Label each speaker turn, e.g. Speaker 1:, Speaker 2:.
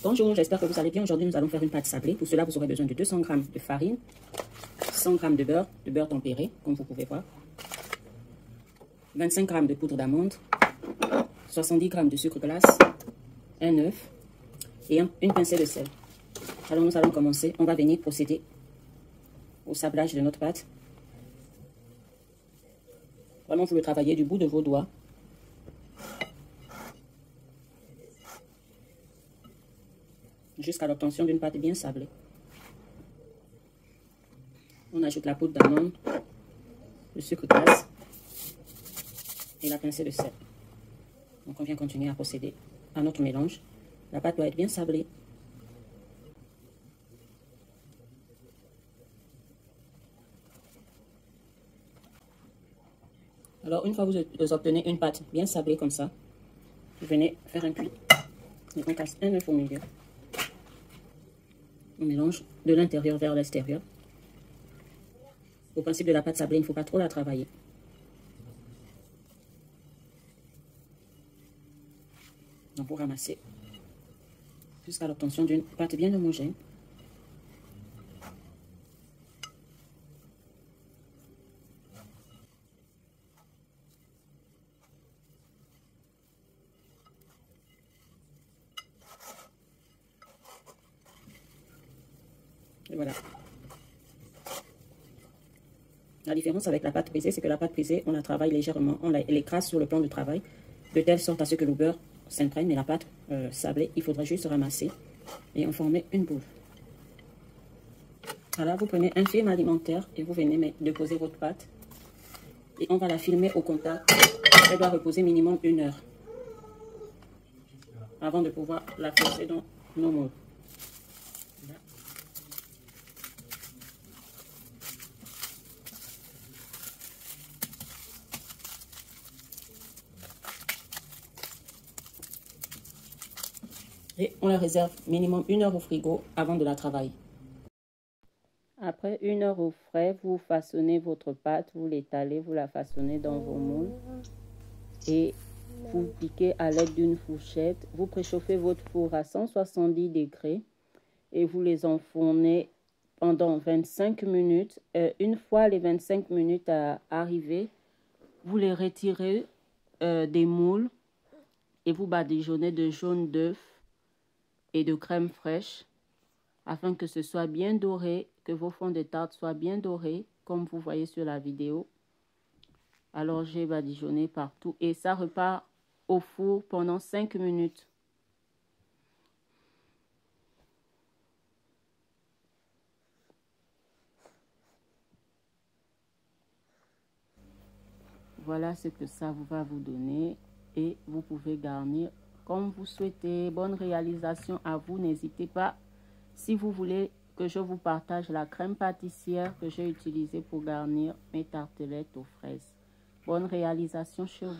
Speaker 1: Bonjour, j'espère que vous allez bien. Aujourd'hui, nous allons faire une pâte sablée. Pour cela, vous aurez besoin de 200 g de farine, 100 g de beurre tempéré, comme vous pouvez voir, 25 g de poudre d'amande, 70 g de sucre glace, un œuf et une pincée de sel. Alors, nous allons commencer. On va venir procéder au sablage de notre pâte. Vraiment, vous le travaillez du bout de vos doigts. Jusqu'à l'obtention d'une pâte bien sablée. On ajoute la poudre d'amande, le sucre glace et la pincée de sel. Donc on vient continuer à procéder à notre mélange. La pâte doit être bien sablée. Alors une fois que vous obtenez une pâte bien sablée comme ça, vous venez faire un puits. Et on casse un œuf au milieu. On mélange de l'intérieur vers l'extérieur. Au principe de la pâte sablée, il ne faut pas trop la travailler. Donc vous ramassez jusqu'à l'obtention d'une pâte bien homogène. Et voilà. La différence avec la pâte brisée, c'est que la pâte brisée, on la travaille légèrement, on l'écrase sur le plan de travail, de telle sorte à ce que le beurre s'imprègne, mais la pâte sablée, il faudrait juste ramasser et en former une boule. Alors, vous prenez un film alimentaire et vous venez déposer votre pâte et on va la filmer au contact. Elle doit reposer minimum 1 heure avant de pouvoir la placer dans nos moules. Voilà. Et on la réserve minimum 1 heure au frigo avant de la travailler.
Speaker 2: Après 1 heure au frais, vous façonnez votre pâte, vous l'étalez, vous la façonnez dans vos moules et vous piquez à l'aide d'une fourchette. Vous préchauffez votre four à 170 degrés et vous les enfournez pendant 25 minutes. Une fois les 25 minutes arrivées, vous les retirez des moules et vous badigeonnez de jaune d'œuf et de crème fraîche afin que ce soit bien doré, que vos fonds de tarte soient bien dorés, comme vous voyez sur la vidéo. Alors, j'ai badigeonné partout et ça repart au four pendant 5 minutes. Voilà ce que ça va vous donner et vous pouvez garnir comme vous souhaitez. Bonne réalisation à vous. N'hésitez pas, si vous voulez que je vous partage la crème pâtissière que j'ai utilisée pour garnir mes tartelettes aux fraises. Bonne réalisation, chez vous.